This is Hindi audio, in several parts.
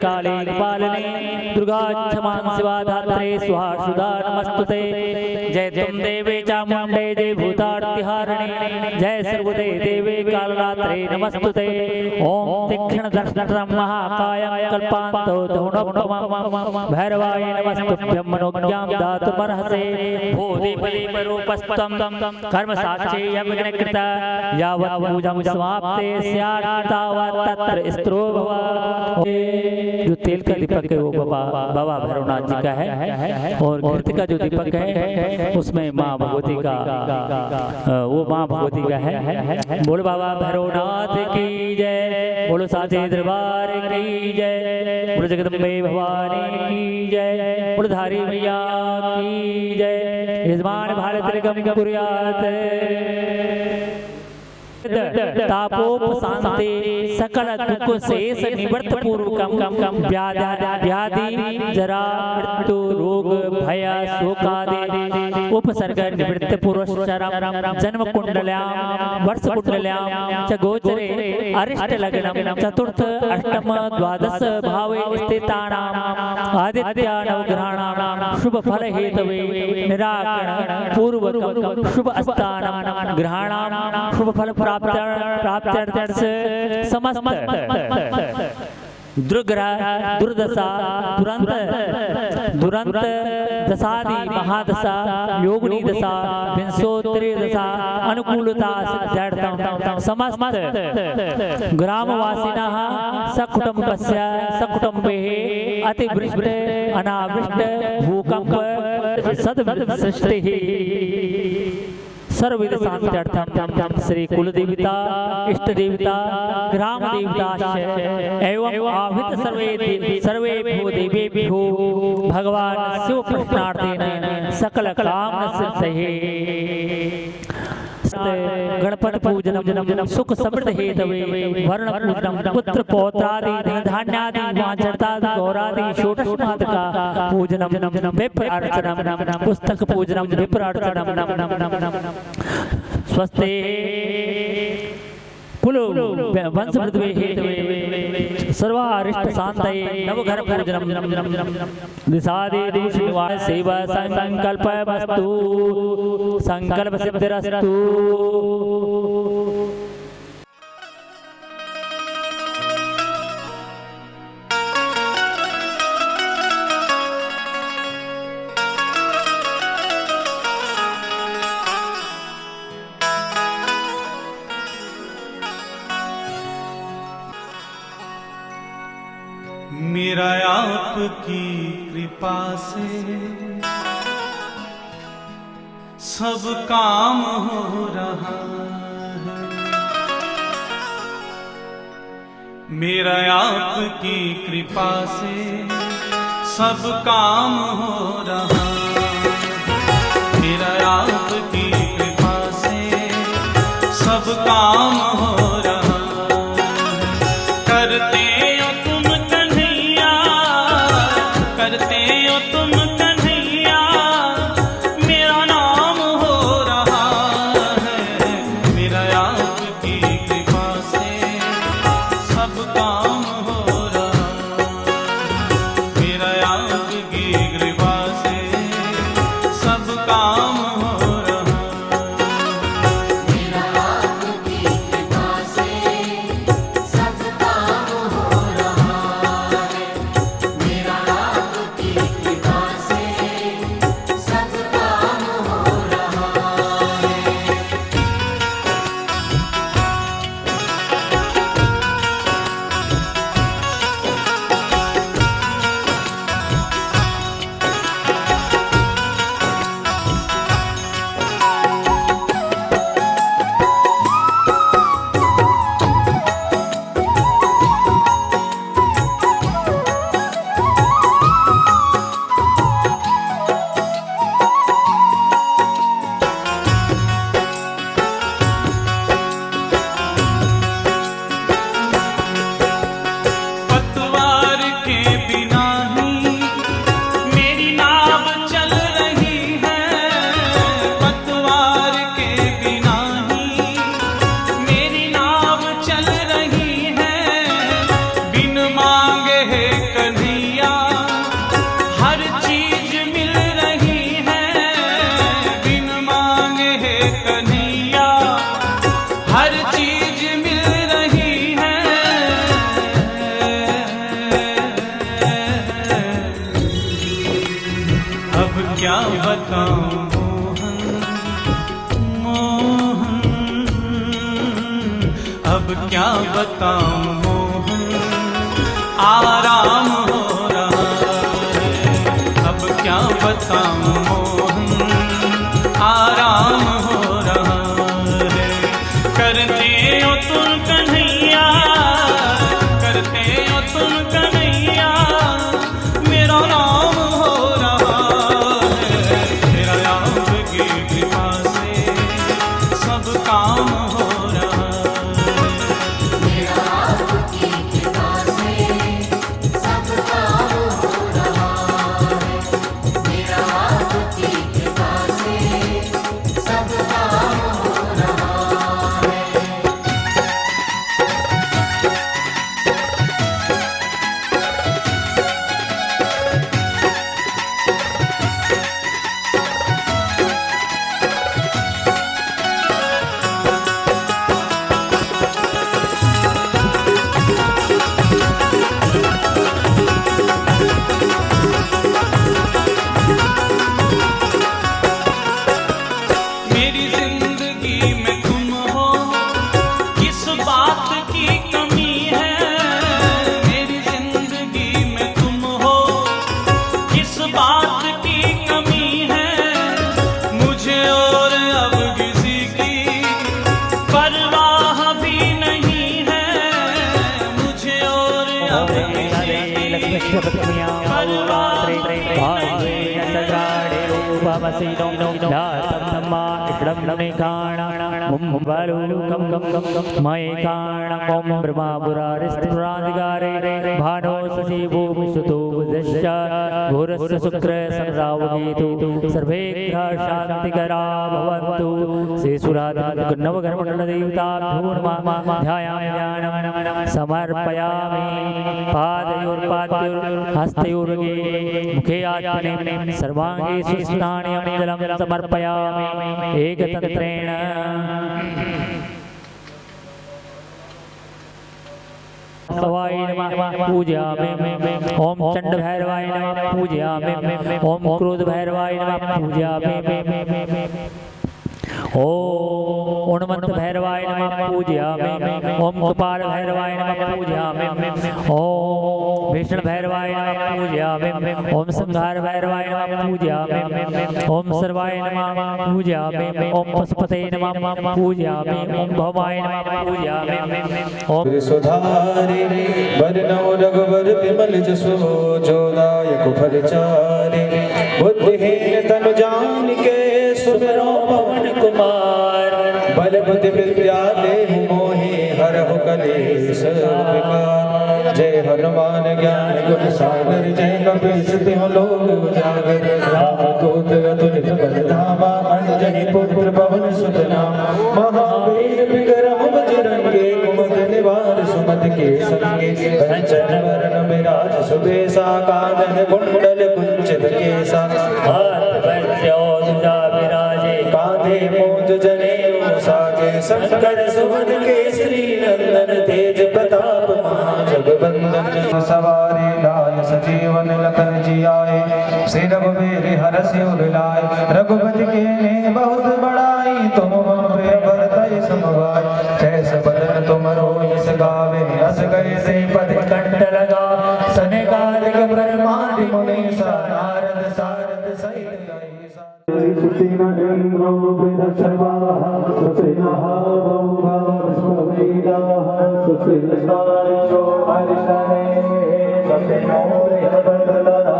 काले पालने दुर्गा क्षमा शिवा धात्रे स्वाहा सुधा नमस्तुते। जय तुम देवे चामुंडे जय भूतार्तिहारिणे जय सर्वदे देवे कालरात्रे नमस्तुते। ओम तीक्ष्ण दर्शनं महाकायं कल्पान्तो धौणोपमं भैरवाय नमस्तुभ्यं मनोज्ञां दातुमर्हसे। भूदेवरूपस्त्वं कर्मसाक्षी यज्ञकृत यावत् पूजं समाप्ते स्यात् तावत् तत्र स्त्रो भव। जो तेल का दीपक है वो बाबा भैरवनाथ जी का है और घृत का जो दीपक है उसमें माँ भगवती का वो माँ भगवती का है। बोलो बाबा भैरवनाथ की जय, बोलो साचे दरबार की जय, बोलो जगदम्बे भवानी की जय, बोलो धारी मैया की जय। यजमान भारत निगम कुर्यात् तापोपशान्ते सकल दुख शेष निवृत्त पूर्वकम व्याधि जरा मृत्यु रोग भय शोकादि उपसर्ग निवृत्त पुरस्सरम जन्म कुंडल्यां वर्ष कुंडल्यां च गोचरे अरिष्ट लग्नम चतुर्थ अष्टम द्वादश भावे स्थितानां आदित्य नवग्रहाणां शुभ फल हेतवे निराकरण पूर्वकम शुभ स्थानं ग्रहाणां शुभ फल प्राप्त्यर्थ समस्त दुर्दशा दुरंत दशादि महादशा योगिनी दशा विंशोत्तरी दशा अनुकूलता सिद्ध्यर्थं समस्त ग्रामवासिनः सकुटुम्बस्य सकुटुम्बैः अतिवृष्टि अनावृष्टि भूकंप सद्वृष्टिः सर्वविध शांत्यर्थम श्री कुल देवता इष्ट देवता ग्राम देवता एवं आवित सर्वे भो देवेभ्यो भगवान शिव कृष्णार्थेन सकल काम सिद्धये। गणपति पूजनम सुख समृद्ध हेतवे वर्ण पूजनम पुत्र पौत्रादि धान्यादि वांछतादि गौरादि षोडशमाद का पूजनम विप्र अर्चनम पुस्तक पूजनम विप्र अर्चनम स्वस्ते कुलो वंश वृद्धि हेतवे सर्वारिष्ट शांतये नवघर पूजनम दिशादि दोष निवारण सेवा संकल्प वस्तु संकल्प सिद्धिरस्तु। मेरा आपकी कृपा से सब काम हो रहा है। मेरा आपकी कृपा से सब काम हो रहा है। मेरा आपकी कृपा से सब काम हो रहा है। करते कृपा क्या बताऊं मोहन, अब क्या बताऊं मोहन, आराम हो रहा है। अब क्या बताऊं मोहन, आराम हो रहा है। करते हो तुम कन्हैया, करते हो तुम कन्हैया, मेरा नाम हो रहा है। मेरा आपकी कृपा से सब काम हो रहा है। मेरा आपकी कृपा से सब काम हो रहा है। मेरा आपकी कृपा से सब काम हो रहा है। मेरी जिंदगी में तुम हो, किस बात की कमी है। मेरी जिंदगी में तुम हो, किस बात की कमी है। मुझे और अब किसी की परवाह भी नहीं है। मुझे और अब किसी की परवाह सर्वे ग्रह शांतिकरा भवन्तु। समर्पयामि पादयोर्पाद्योर् हस्तयोर्गे मुखे आत्मने सर्वांगे सुस्नाने मंगलम समर्पयामि एकतंत्रेण। भैरवाय नमः पूजयामि। ओम चंड भैरवाय नमः पूजयामि। ओम क्रोध भैरवाय नमः पूजयामि। ओम उन्मत्त भैरवाय नमः पूजयामि। ओम कपाल भैरवाय नमः पूजयामि। ओम भीषण भैरवाय नमः पूजयामि। ओम संहार भैरवाय नमः पूजयामि। ओम सर्वाय नमः पूजयामि। ओम पशुपते नमः पूजयामि। ओम भवाय नमः पूजयामि। ओम सुधारे वरनौ रघुवर विमल जसो जोदायक फलचारे। बुद्धिहीन तनु जानिके सुमिरो पवन कुमार। बल बुद्धि विद्या देहु मोहि हरहु कलेश विकार। जय हनुमान ज्ञान गुण सागर जय कपीस तिहुँ लोक उजागर। रामदूत अतुलित बल धामा अंजनी पुत्र पवन सुत नामा। महावीर विक्रम बजरंगी कुमति निवार सुमति के संगे। कंचन वरण विराज सुबेसा कानन कुंडल कुंचित केसा। हाथ वज्र ध्वजा विराजे कांधे मूंज जनेऊ साजे। शंकर सुवन केसरी नंदन तेज प्रताप महाजगवंदन। सवारे लाल सजीवन लखन जियाए श्री रघुवीर हरषि उर लाए। रघुपति के ने बहुत बड़ाई तुम मम प्रिय भरतहि समभाई। जैस बदन तुम रोयस गावे अस गए से पद कंठ लगा। सनकादिक ब्रह्मादि मुनीसा नारद सारद सहित गईसा। सुखिना इंद्रो वृद्धश्रवाः सुखिनः बहुधा विश्ववेदाः। सुखिनो हरिषणे सुखिनो प्रियव्रतः।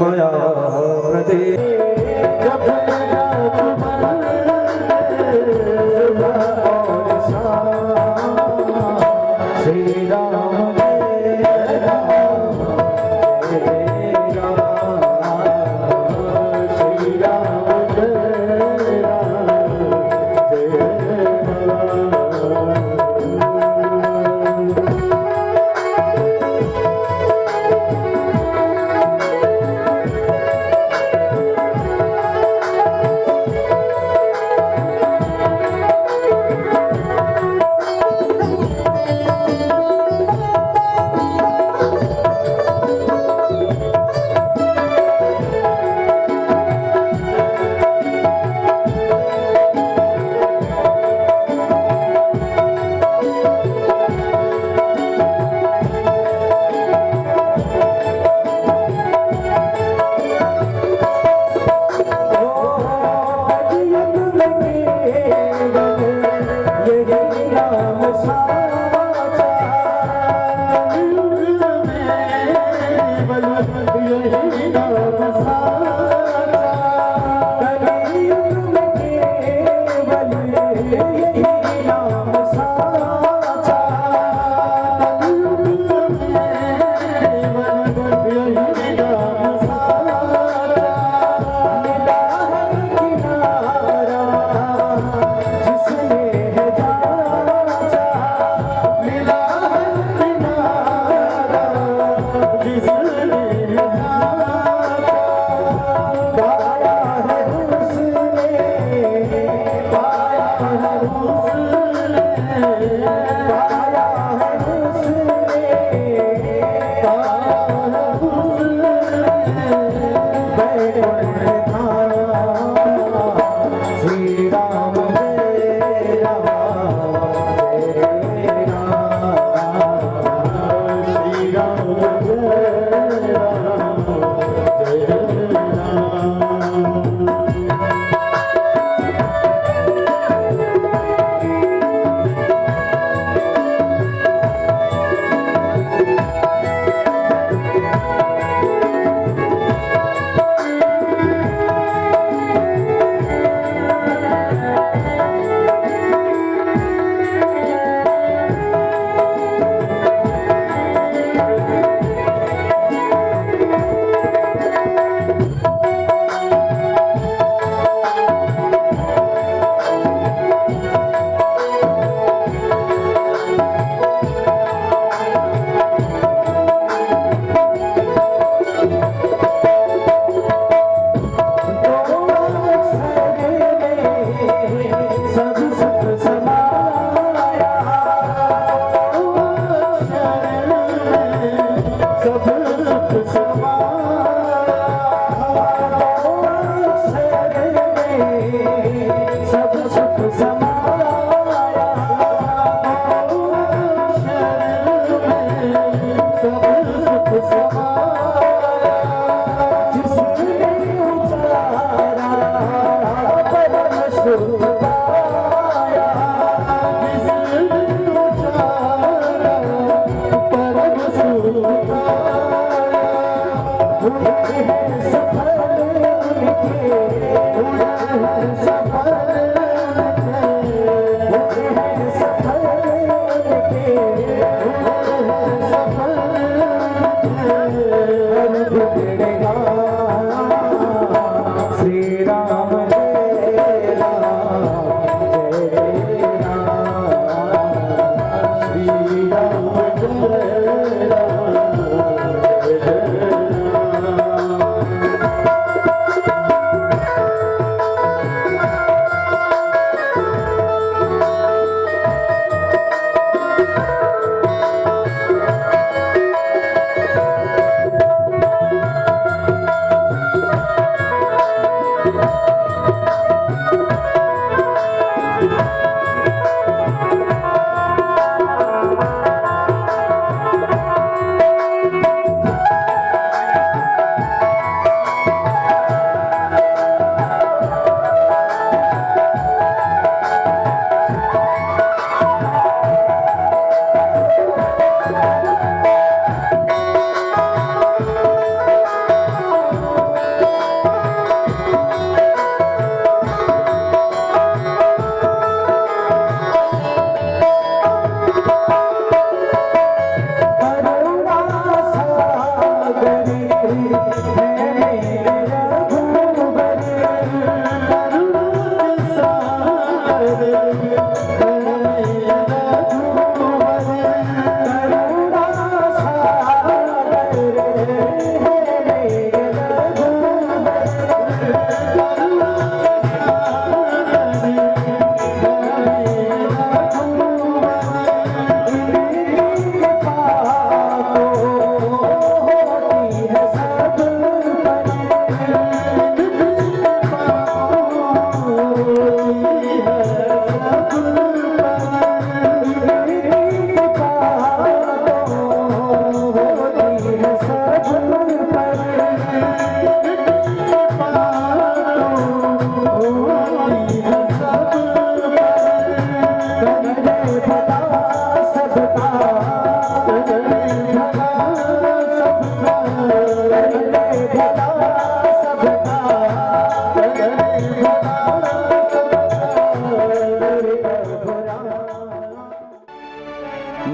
मया प्रति श्री राम श्री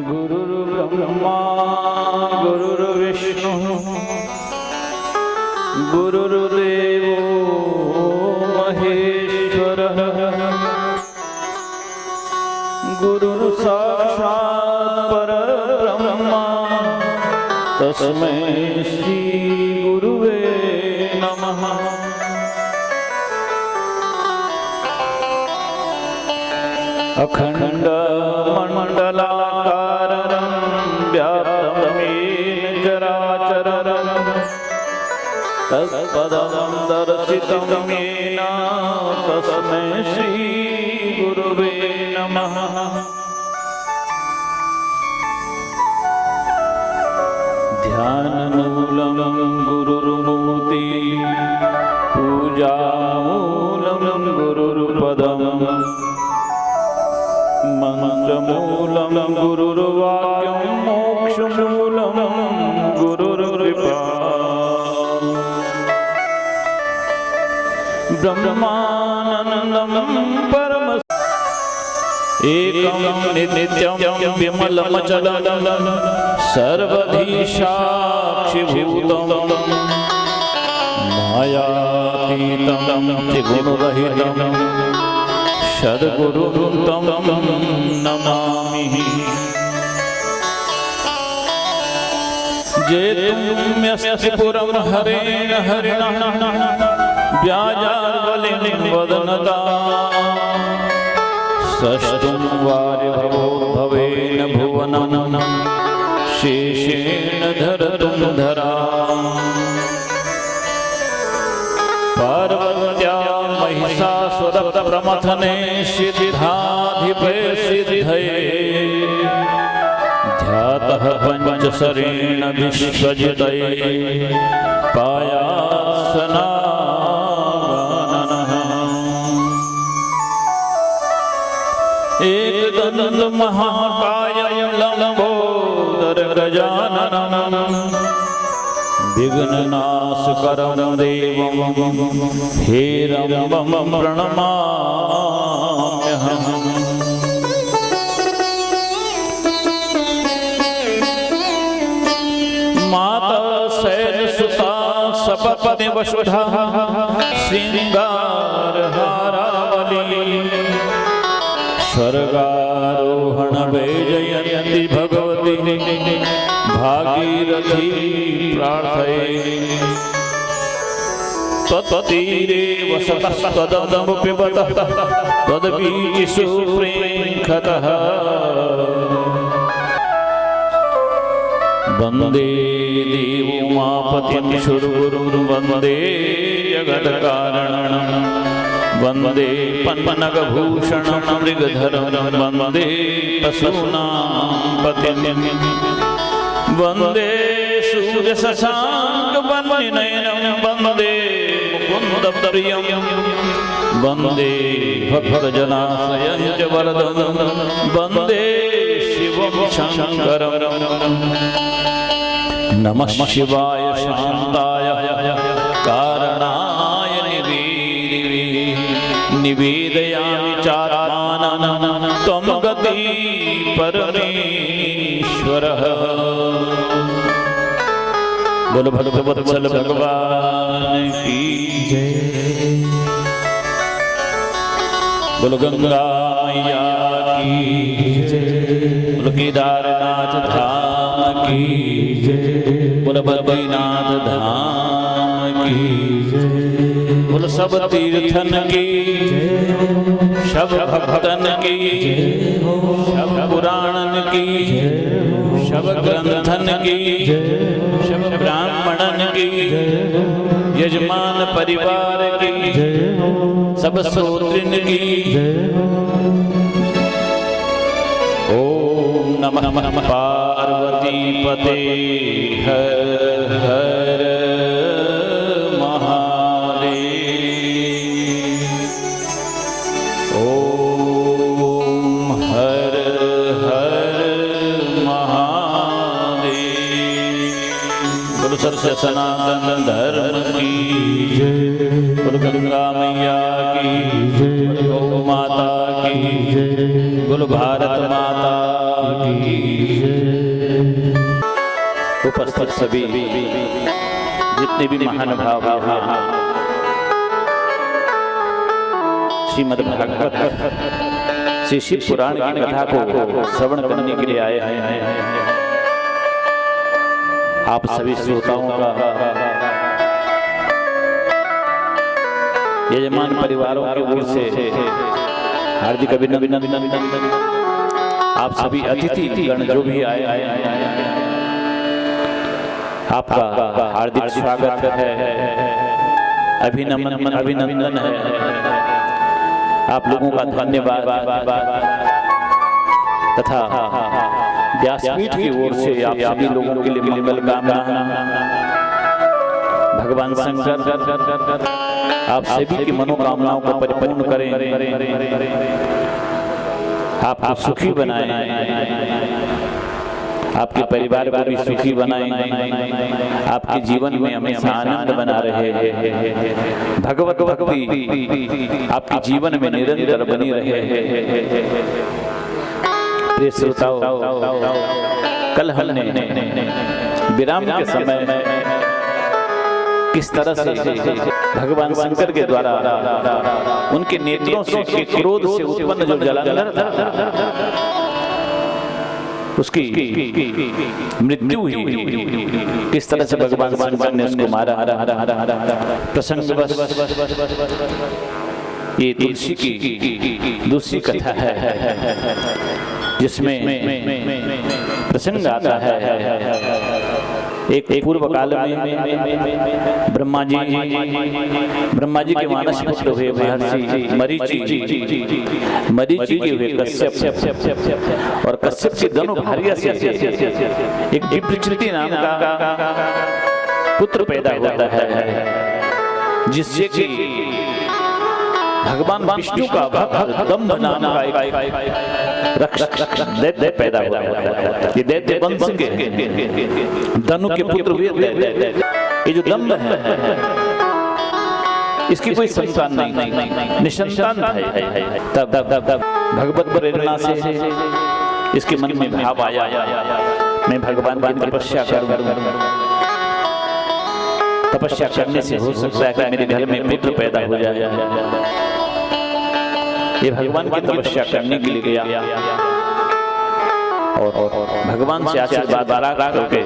गुरुर्ब्रह्मा गुरुर्विष्णु गुरुर्देवो महेश्वरः गुरुर्साक्षात् परब्रह्मा तस्मै श्री गुरुवे नमः। अखंड मंडलाकारं व्याप्तं येन चराचरं तत्पदं दर्शितं येन तस्मै श्री गुरुवे नमः। ध्यानमूलं गुरुर्मूर्ति पूजामूलं गुरुर्पदम् मंत्रमूलं गुरुर्वाक्यं मोक्षमूलं गुरुर्कृपा। ब्रह्मानन्दं परम एकं नित्यं विमलमचलं सर्वधी साक्षिभूतं मायातीतं त्रिगुणरहितं सद्गुरुं तं नमामि। जेतुम्यस्य पुरं हरेण हरिणः व्याजार्वलिं वदनता सष्टुं वार्यभवो भवेन भुवनं शेषेण धरतुं धरा। पार्वत्या महिषासुरप्रमथने सिद्धाधिपे सिद्धये ध्यातः पंचशरेण विश्वजितये पायात्सनाननः। एकदन्त महाकायं लम्बोदरगजाननं विघ्ननाशकरं देवं हेरम्बं प्रणमाम्यहम्। माता शैलसुता सपत्नी वसुधा श्रृंगारहारावली स्वर्गारोहण वैजयन्ती भगवती भागीरथी प्रार्थये। तत्तीरे वसतस्तदं पिबतः तद्बीजसु प्रेङ्खतः वन्दे देवोमापतिं सुरगुरुं वन्दे जगत्कारणं वन्दे पन्नगभूषणं मृगधरं वन्दे पशूनां पतिं वन्दे सूर्यशशाङ्कवन्निनयनं वन्दे मुकुन्दप्रियं वन्दे भक्तजनाश्रयं च वरदं वन्दे शिवं शङ्करं। नमः शिवाय शान्ताय कारणाय निवेदयामि चात्मानं त्वं गति परमेश्वरः। बोलो भक्तवत्सल भगवान की जय। बोलो गंगा मैया की जय। बोलो केदारनाथ धाम की जय। बोलो बद्रीनाथ धाम की जय। बोलो सब तीर्थन की सब भक्तन की सब पुराणन की सब ग्रंथन की सब ब्राह्मणन की यजमान परिवार की सब श्रोत्रिन की ओम नमः पार्वती पते हर हर महादेव। ओम हर हर महादेव। गुरु सत्य सनातन धर्म की जय, बोलो गंगा मैया की जय, गौ माता की जय, बोलो भारत माता की जय। उपस्थित सभी जितने भी महानुभाव हैं श्रीमद् भागवत श्री शिव पुराण की कथा को श्रवण करने के लिए आए हैं। आप सभी श्रोताओं का, यजमान परिवारों की ओर से हार्दिक अभिनंदन। आप सभी अतिथि गण जो भी आए आपका हार्दिक स्वागत है, अभिनंदन है। आप लोगों का धन्यवाद तथा व्यासपीठ की ओर से आप सभी लोगों के लिए मंगल कामना। भगवान शंकर आप सभी की मनोकामनाओं को परिपूर्ण करें, आपको सुखी बनाएं, आपके परिवार को भी सुखी बनाएं, आपके जीवन में हमेशा आनंद बना रहे, भगवत भक्ति आपके जीवन में निरंतर बनी रहे। प्रिय श्रोताओं, कल हमने विराम के समय किस तरह से भगवान शंकर के द्वारा उनके नेत्रों से क्रोध से उत्पन्न जो जलांधर था उसकी मृत्यु हुई, किस तरह से भगवान शंकर ने उसको मारा। प्रसंगवश ये तुलसी की दूसरी कथा है जिसमें प्रसंग आता है। एक पूर्व काल में ब्रह्मा जी के मानस पुत्र हुए महर्षि मरीचि के हुए कश्यप, और कश्यप की दोनों भार्या से एक विप्रचिति नाम का पुत्र पैदा होता है, जिससे कि भगवान विष्णु का भक्त दंभ नाम का एक दैत्य पैदा हुआ है। ये दैत्य वंश के धनु के पुत्र हुए दैत्य। ये जो दंभ है इसकी कोई संतान नहीं, निसंतान है। तब भगवत प्रेरणा से इसके मन में भाव आया, मैं भगवान की तपस्या करूं। तपस्या करने से हो सकता है कि मेरे घर में पुत्र पैदा हो जाए। ये भगवान की तपस्या करने के लिए गया और भगवान से आशीर्वाद करके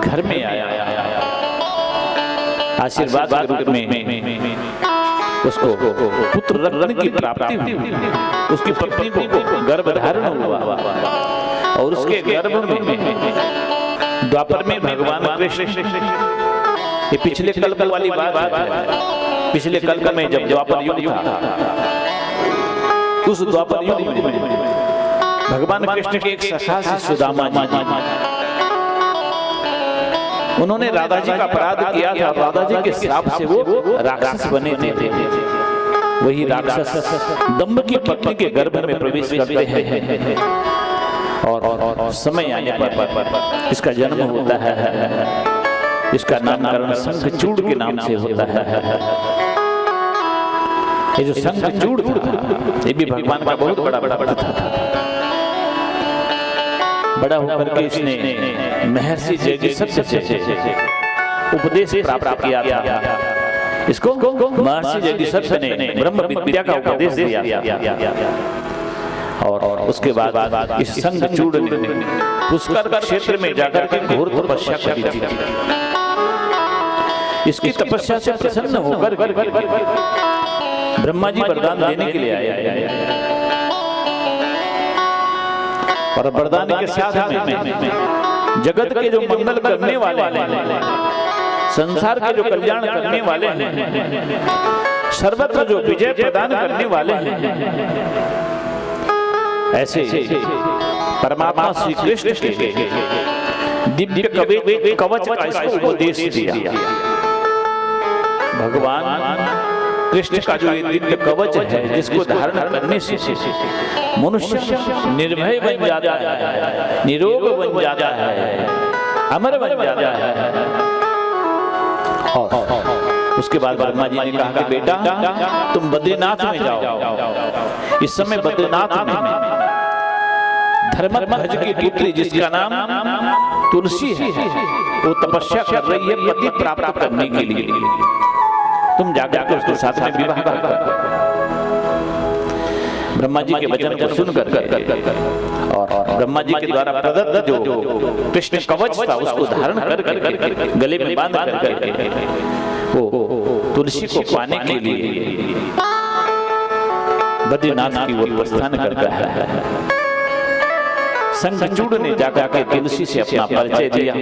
घर में आया। आशीर्वाद के रूप में उसको पुत्र रत्न की प्राप्ति हुई। उसकी पत्नी को गर्भ धारण हुआ और उसके गर्भ में द्वापर में भगवान कृष्ण, ये पिछले कल्प वाली बात है। पिछले कल्प में जब द्वापर युग था, उस द्वापर युग में भगवान कृष्ण के एक सखा से सुदामा जी, उन्होंने राधा जी का अपराध किया था। राधा जी के श्राप से वो राक्षस बने थे। वही राक्षस दंभ की पत्नी के गर्भ में प्रवेश करते हैं और समय आने पर इसका जन्म होता है। इसका नामकरण शंखचूड़ के नाम से होता है। ये जो शंखचूड़ था ये भी भगवान का बहुत बड़ा भक्त था। बड़ा होकर के इसने महर्षि जयदिसप्त से उपदेश प्राप्त किया था। इसको महर्षि जयदिसप्त ने ब्रह्म विद्या का उपदेश दिया और उसके बाद इस शंखचूड़ ने पुष्कर क्षेत्र में जाकर के घोर तपस्या करी थी। इसकी तपस्या से प्रसन्न होकर ब्रह्मा जी वरदान देने के लिए आए और वरदान के साथ में जगत के जो मंगल करने वाले हैं, संसार के जो कल्याण करने वाले हैं, सर्वत्र जो विजय प्रदान करने वाले हैं, ऐसे परमात्मा श्री कृष्ण के दिव्य कवच का इसको उपदेश दिया। भगवान कृष्ण का जो ये दिव्य कवच है, जिसको धारण करने से मनुष्य निर्भय बन जाता है, निरोग बन जाता है, अमर बन जाता है। और उसके बाद ब्रह्मा जी ने कहा कि बेटा तुम बद्रीनाथ में जाओ। इस समय बद्रीनाथ में धर्मध्वज की पुत्री जिसका नाम तुलसी है, वो तपस्या कर रही है पति प्राप्त करने के लिए। तुम जाकर उसके साथ में विवाह कर। ब्रह्मा जी के वचन को सुनकर और ब्रह्मा जी के द्वारा प्रदत्त जो कृष्ण कवच था उसको धारण करके गले में बांध करके वो तुलसी को पाने के लिए बद्रीनाथ की ओर प्रस्थान करता है। शंखचूड़ ने जाकर के तुलसी से अपना परिचय दिया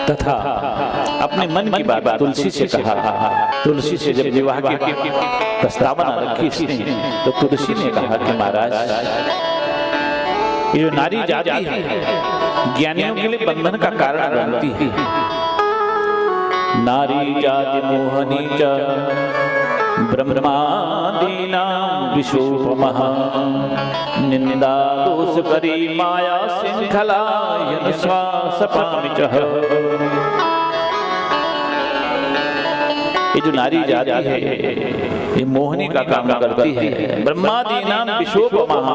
तथा अपने मन की बात तुलसी से कहा। तुलसी से जब विवाह की प्रस्तावना रखी इसने तो तुलसी ने कहा कि महाराज ये जो नारी जाति है ज्ञानियों के लिए बंधन का कारण बनती है। नारी जाति मोहनी च ब्रह्मादीनां विशोपमः निंदा दोष करी माया श्रृंखला यन श्वासपामि चः। ये जो नारी जाति है ये मोहनी का काम करती है। ब्रह्मादीनां विशोपमः,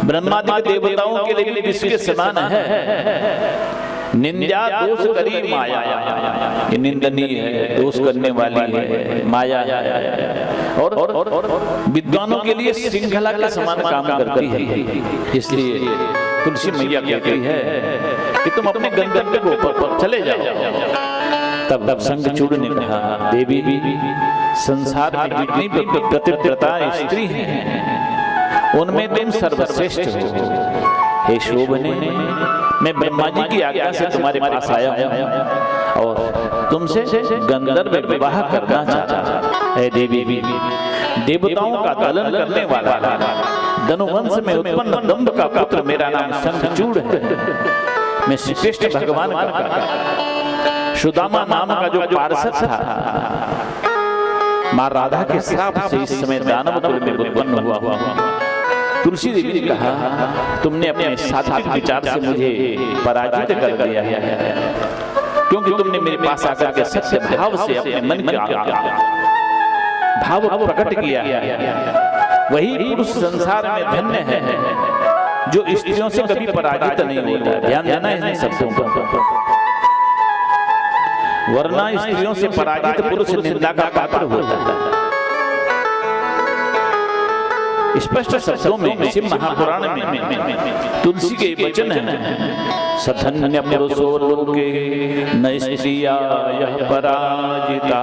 ब्रह्मादि देवताओं के लिए भी विष के समान है। निंदा दोष करी माया, ये निंदनीय है, दोष करने वाली है, माया है। और विद्वानों के लिए श्रृंखला के समान काम करती है। इसलिए तुलसी मैया कहती है कि तुम अपने गंतव्य को ऊपर चले जाओ। तब शंखचूड़ ने कहा देवी संसार में जितनी भी पतिव्रता स्त्री हैं उनमें तुम सर्वश्रेष्ठ हो। हे शोभने, मैं ब्रह्मा जी की आज्ञा से तुम्हारे पास आया हूं और तुमसे गंधर्व विवाह करना चाहता हूं। हे देवी, देवताओं का दलन करने वाला धनुवंश में उत्पन्न दंभ का पुत्र मेरा नाम शंखचूड़ है। मैं श्री कृष्ण भगवान का सुदामा नाम का जो पार्षद था मां राधा के श्राप से इस समय दानव कुल में उत्पन्न हुआ। तुलसी देवी ने कहा तुमने अपने सात्विक विचार से मुझे पराजित कर दिया है, क्योंकि तुमने मेरे पास आकर के सत्य भाव से अपने मन का भाव प्रकट किया है। वही पुरुष संसार में धन्य है जो स्त्रियों से कभी पराजित नहीं होता। ध्यान देना है इन शब्दों पर, वरना स्त्रियों से पराजित पुरुष निंदा का पात्र होता है। स्पष्ट शब्दों में शिव महापुराण में तुलसी के वचन है सधन्य पुरुषो लोके न स्त्रिया यह पराजिता।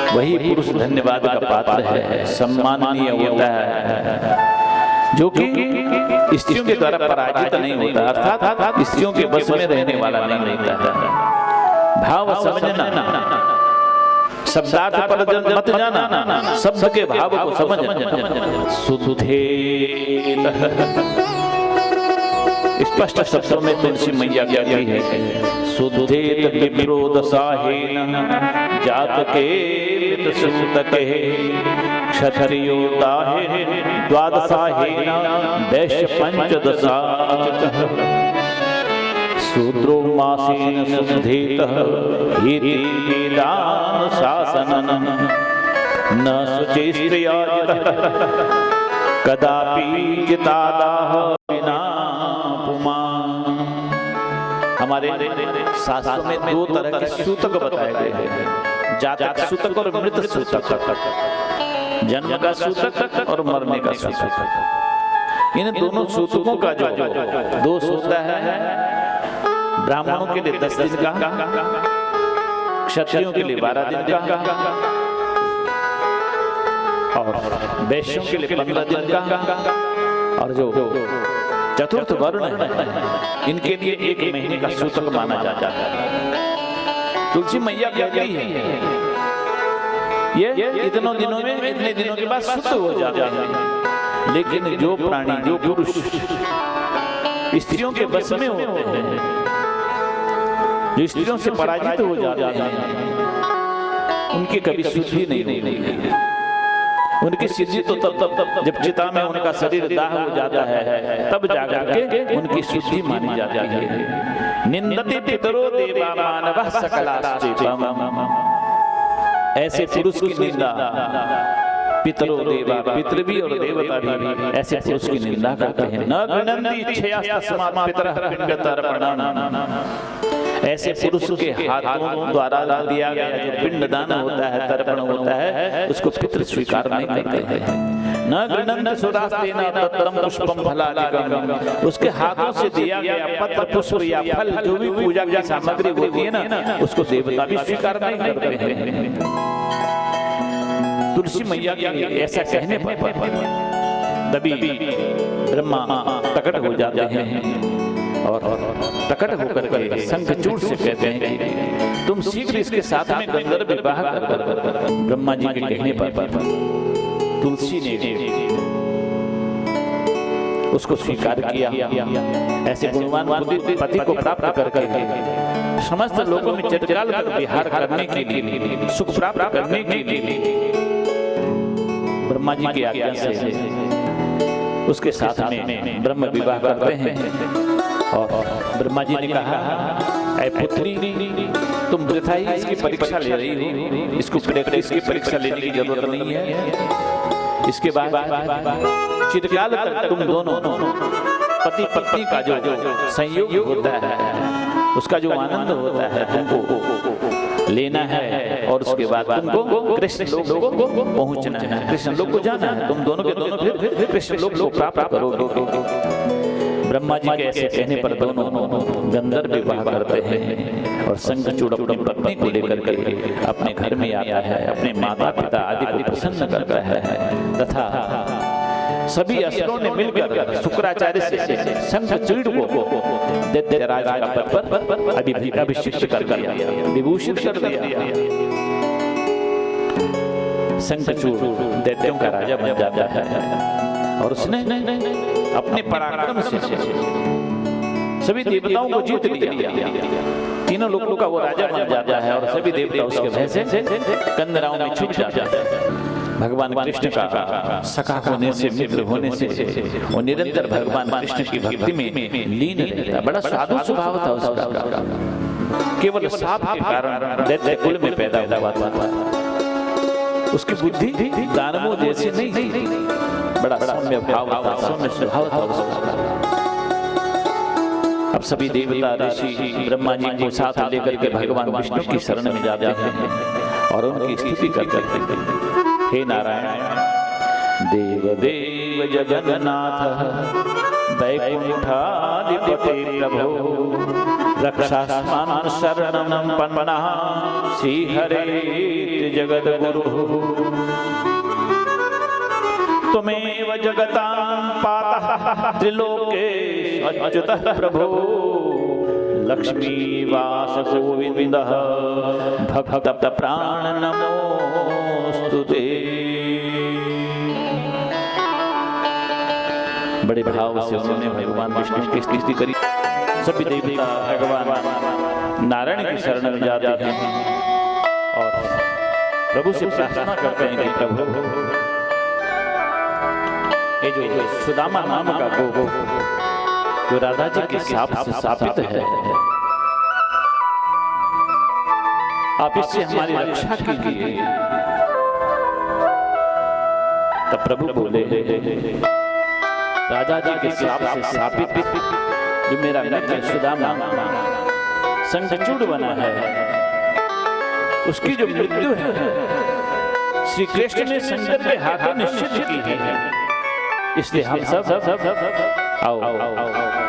वही पुरुष धन्यवाद का पात्र है, सम्माननीय होता है, जो कि स्त्रियों के द्वारा पराजित नहीं होता, अर्थात स्त्रियों के बस में रहने वाला नहीं होता है। भाव समझना, शब्दार्थ पर मत जाना, शब्द के भाव को समझना। सुधे स्पष्ट शब्दों में तुलसी मैया कहती है सुधेत विप्रोदसाहेन जात के सूतके क्षत्रियो दाहे द्वादशाहेन वैश्य पंचदशा शूद्रो मासेन सुधेतः इति वेदान शासनन न शुचि स्त्रियाजितः कदापि जितादाह विना पुमान्। हमारे शास्त्रों में दो तरह के सूतक बताए गए हैं, जातक सूतक और मृत सूतक, जन्म का सूतक और मरने का सूतक। इन दोनों सूतकों का जो दोष होता है ब्राह्मणों के लिए 10 दिन का, क्षत्रियों के लिए 12 दिन का और वैश्यों के लिए 15 दिन का, और जो चतुर्थ वर्ण है इनके लिए 1 महीने का सूतक माना जाता है। तुलसी मैया कहती है ये इतने दिनों के बाद शुद्ध हो जाते हैं, लेकिन जो प्राणी, जो पुरुष स्त्रियों के बस में होते हैं, जो स्त्रियों से पराजित हो जाते हैं, उनकी कभी शुद्धि नहीं होती है। उनकी सिद्धि तो तब जब चिता में उनका शरीर दाह हो जाता है, तब जाकर के उनकी शुद्धि मानी जाती है। निंदति पितरो देवा मानवः सकलाश्चेतम्। ऐसे पुरुष की निंदा पितरो देवा, पितृ भी और देवता भी ऐसे पुरुष की निंदा करते हैं। न गृह्णन्ति इच्छया पितरः पिंड तर्पणम्। ऐसे पुरुष के हाथों द्वारा दिया गया जो पिंडदान होता है, तर्पण होता है, उसको पितृ स्वीकार नहीं करते हैं। न गृह्णन्ति सुरास्तेन तत्तम पुष्पम फलादिकम्। उसके हाथों से दिया गया पत्र पुष्प या फल जो भी पूजा की सामग्री होती है ना, उसको देवता भी स्वीकार नहीं करते हैं। तुलसी मैया के ऐसा कहने पर तभी ब्रह्मा प्रकट हो जाते हैं और प्रकट होकर के शंखचूड़ से कहते हैं कि तुम शीघ्र इसके साथ में गंधर्व विवाह कर। ब्रह्मा जी के कहने पर तुलसी ने उसको स्वीकार किया। ऐसे गुणवान पति को प्राप्त करके समस्त लोगों में चिरकाल तक विहार करने के लिए, सुख प्राप्त करने के लिए ब्रह्मा जी की आज्ञा से उसके साथ में ब्रह्म विवाह करते हैं। और ब्रह्मा जी ने कहा, ऐ पुत्री, तुम वृथा ही इसकी परीक्षा ले रही हो, इसकी परीक्षा लेने की जरूरत नहीं है। इसके बाद चिरकाल तक तुम दोनों पति पत्नी का जो संयोग होता है, उसका जो आनंद होता है, तुमको लेना है। और उसके बाद तुमको कृष्ण लोक को पहुंचना है, कृष्ण लोक को जाना है। तुम दोनों के दोनों फिर कृष्ण लोक को प्राप्त करोगे। ब्रह्मा जी के ऐसे कहने पर दोनों गंधर्व विवाह करते हैं और शंखचूड़ अपनी पत्नी को लेकर के अपने घर में आता है, अपने माता पिता आदि को प्रसन्न करता है। तथा सभी असुरों ने मिलकर शुक्राचार्य से शंखचूड़ को दैत्यराज का पद पर अभिषिक्त कर दिया, विभूषित कर दिया। शंखचूड़ दैत्यों का राजा बन जाता है और उसने अपने पराक्रम से सभी देवताओं को जीत लिया। तीनों लोगों का वो राजा बन जाता है और सभी देवता उसके भय से कंदराओं में छुप जाते हैं। भगवान कृष्ण का सखा होने से, मित्र होने से वो निरंतर भगवान कृष्ण की भक्ति में लीन रहता। बड़ा साधु स्वभाव था उसका। केवल साप के कारण दैत्य कुल में पैदा हुआ था। उसकी बुद्धि दानवों जैसी नहीं थी, बड़ा सौम्य भाव था, सौम्य स्वभाव था उसका। अब सभी देवता ऋषि ब्रह्मा जी को साथ लेकर के भगवान विष्णु की शरण में जाते हैं और उनकी स्तुति करते हैं। हे नारायण, देव देव जगन्नाथ वैकुंठाधिपते प्रभो रक्षास्मान् शरणं पन्नः श्रीहरे जगद्गुरु। त्वमेव जगतां पातः त्रिलोकेषु अच्युतः प्रभो लक्ष्मीवास गोविन्दः भक्त प्राण नमोस्तुते। बड़े भाव से उन्होंने भगवान विष्णु की स्तुति करी। सभी देवता भगवान नारायण की शरण में जाते हैं और प्रभु से प्रार्थना करते हैं कि प्रभु, ये जो सुदामा नाम का गो जो राधा जी के साप से शापित है, आप इससे हमारी रक्षा कीजिए। तब प्रभु बोले, राधा जी के साप से शापित जो मेरा मित्र सुदामा शंखचूड़ बना है, उसकी जो मृत्यु है श्री कृष्ण ने शंकर के हाथों निश्चित की है। इसलिए हम सब आओ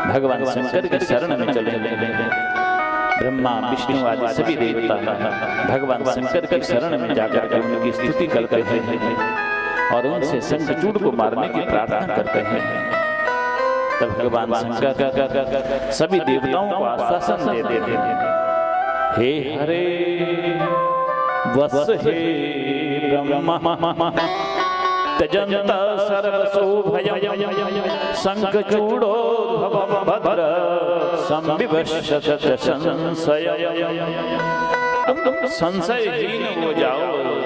भगवान शंकर की शरण में चले। ब्रह्मा विष्णु आदि सभी देवता भगवान शंकर की शरण में जाकर के उनकी स्तुति करते हैं और उनसे शंखचूड़ को मारने की प्रार्थना करते हैं। तब भगवान शंकर सभी देवताओं को आश्वासन देते हैं, हे हरे वत्स हे ब्रह्मा त्यजंत सर्वसो भयं शंखचूड़ोद्भवं भद्र संविभशत संशय। तुम संशयहीन हो जाओ,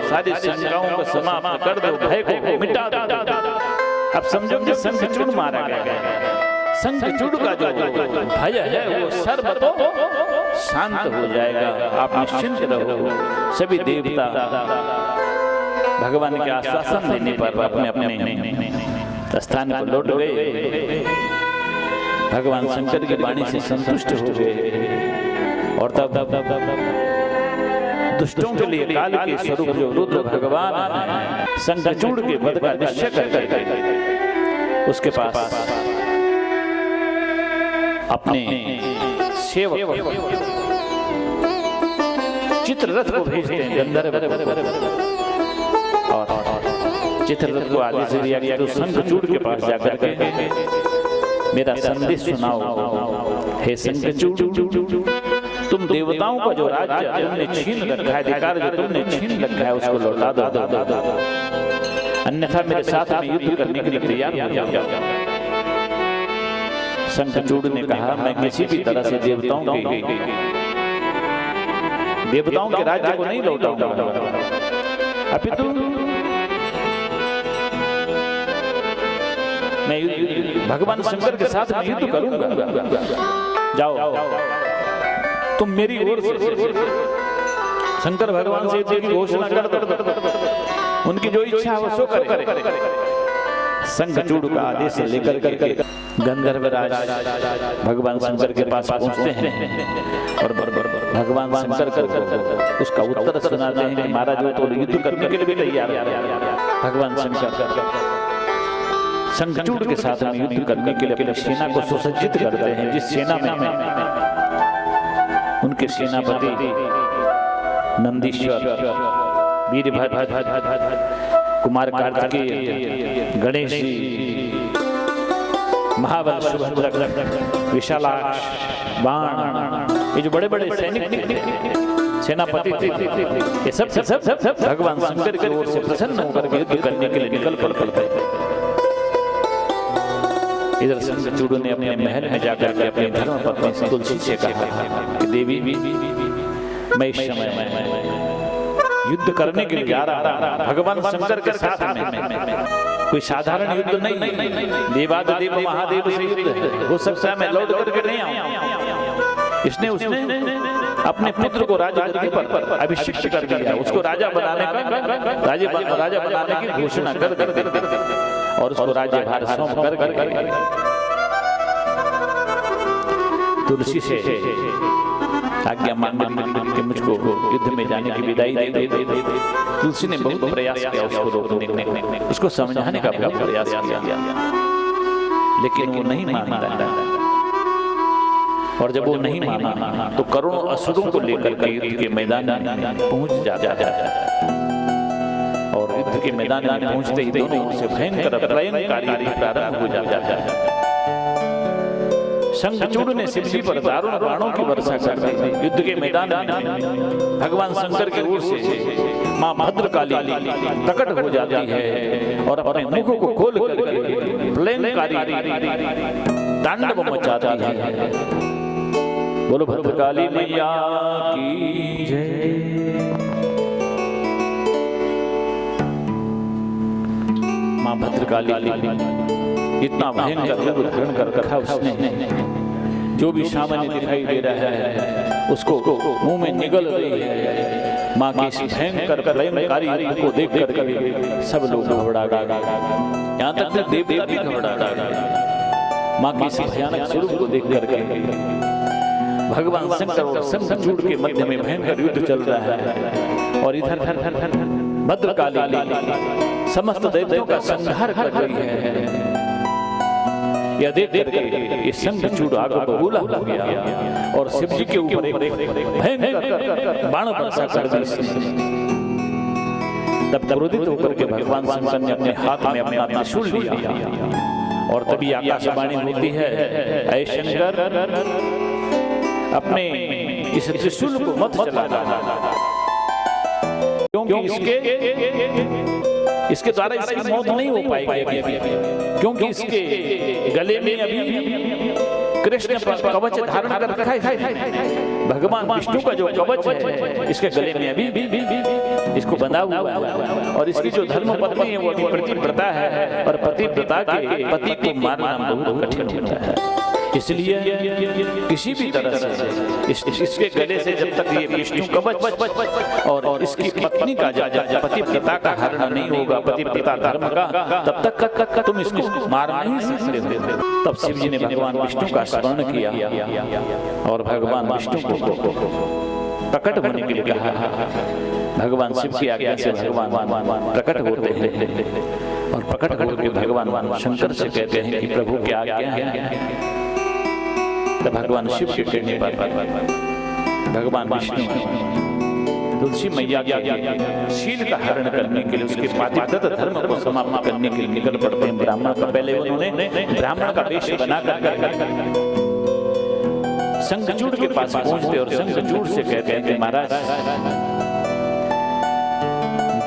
सारी शंकाओं को समाप्त कर दो, भय को मिटा दो। अब समझो कि शंखचूड़ मारा गया, शंखचूड़ का जो भय है वो सर्वतो शांत हो जाएगा। आप निश्चिंत रहो। सभी देवता भगवान के आश्वासन देने पर अपने अपने स्थान पर लौट गए। भगवान शंकर की वाणी से संतुष्ट हो गए और तब दुष्टों के लिए काल के स्वरूप जो रुद्र भगवान शंखचूड़ के वध का निश्चय करके उसके पास अपने सेवक चित्ररथ को भेजते हैं गंधर्व, और चित्ररथ को आदेश दिया गया तो शंखचूड़ के पास जाकर के मेरा संदेश सुनाओ। हे शंखचूड़, तुम देवताओं का जो राज्य तुमने छीन रखा है, अधिकार जो तुमने छीन रखा है, उसको लौटा दो, अन्यथा मेरे साथ में युद्ध करने के लिए तैयार हो जाओ। शंखचूड़ ने कहा, मैं किसी भी तरह से देवताओं के राज्य को नहीं लौटाऊंगा, अपितु मैं भगवान शंकर के साथ में युद्ध करूंगा। जाओ तुम मेरी ओर से शंकर भगवान से युद्ध की घोषणा कर दो, उनकी जो इच्छा है वो सो करे। शंखचूड़ का आदेश लेकर के गंधर्वराज भगवान शंकर के पास पहुंचते हैं और भगवान शंकर को उसका उत्तर सुनाते हैं कि महाराज वो तो युद्ध करने के लिए भी तैयार है। भगवान शंकर शंखचूड़ के साथ में युद्ध करने के लिए अपनी सेना को सुसज्जित करते हैं, जिस सेना में उनके सेनापति नंदीश्वर, वीरभद्र, कुमार कार्तिकेय, गणेश जी, महाबल सुभद्र, विशालाक्ष, बाण, ये जो बड़े बड़े सैनिक सेनापति थे, ये सब भगवान शंकर की ओर से प्रसन्न होकर के युद्ध करने के लिए निकल पड़ते थे। इधर शंखचूड़ ने अपने महल में जाकर के अपनी धर्मपत्नी तुलसी से कहा कि देवी, मैं इस समय युद्ध करने के लिए जा रहा, भगवान शंकर के साथ में कोई साधारण युद्ध नहीं, देवादिदेव महादेव से युद्ध है। हो सकता है मैं लौट करके नहीं आऊं। इसने उसने अपने पुत्र को राजगद्दी पर अभिषिक्त कर दिया, उसको राजा बनाने की घोषणा कर दी और उसको राज्यभार सौंप कर तुलसी से आज्ञा मांग कि मुझको युद्ध में जाने की विदाई दे। तुलसी ने बहुत प्रयास किया उसको रोकने का, उसको समझाने का बहुत प्रयास किया, लेकिन वो नहीं मानता। और जब वो नहीं माना तो करोड़ों असुरों को लेकर के युद्ध के मैदान में पहुंच जाता और युद्ध के मैदान में पहुंचते ही दोनों से भयंकर प्रलयकारी युद्ध प्रारंभ हो जाता है। शंखचूड़ ने शिवजी पर दारुण बाणों की वर्षा कर दी। युद्ध के मैदान में भगवान शंकर की ओर से मां भद्रकाली प्रकट हो जाती है और अपने मुख को खोल करके प्रलयकारी तांडव मचाती है। बोलो भद्रकाली मैया की जय। मां भद्रकाली इतना भयंकर रूप धारण कर रखा उसने, जो भी सामने दिखाई दे रहा है उसको मुंह में निगल रही है। मां की इस भयंकर प्रलयकारी युद्ध को देख करके सब लोग घबरा गए, यहाँ तक कि देवता भी घबरा गए। मां की इस भयानक स्वरूप को देख करके भगवान शंकर और शंखचूड़ के मध्य में भयंकर युद्ध चल रहा है और इधर भद्रकाली समस्त दैत्यों का संहार कर रही है। यह देख करके ये शंखचूड़ आग बबूला हो गया और शिवजी के ऊपर एक भयंकर बाण वर्षा कर दी। तब क्रोधित होकर के भगवान शंकर ने अपने हाथ में अपना त्रिशूल लिया और तभी आकाशवाणी होती है, ऐ शंकर अपने इस त्रिशूल को मत चलाना, क्योंकि इसके द्वारा इसकी मौत नहीं हो पाएगी, क्योंकि इसके गले में अभी कृष्ण कवच धारण कर रखा है। भगवान विष्णु का जो कवच है इसके गले में अभी इसको बंधा हुआ है, और इसकी जो धर्म पत्नी है वो अभी पतिव्रता है, और पतिव्रता के पति को मारना बहुत कठिन होता है। इसलिए किसी भी तरह से इसके गले से जब तक ये विष्णु कवच और इसकी पत्नी का पतिव्रता का हरण नहीं होगा, पतिव्रता धर्म का, तब तक तुम इसको मार नहीं सकते हो। तब शिव जी ने भगवान विष्णु का स्मरण किया और भगवान विष्णु को प्रकट होने के लिए कहा। भगवान शिव की आज्ञा से भगवान प्रकट होते हैं और प्रकट होकर भगवान शंकर से कहते हैं कि प्रभु क्या आज्ञा है। तब भगवान शिव के कहने पर भगवान विष्णु तुलसी मैया के शील का हरण करने के लिए, उसके पातिव्रत धर्म को समाप्त करने के लिए निकल पड़ते हैं। ब्राह्मण का पहले उन्होंने ब्राह्मण का वेश बनाकर शंखचूड़ के पास पहुंचते और शंखचूड़ से कहते हैं कि महाराज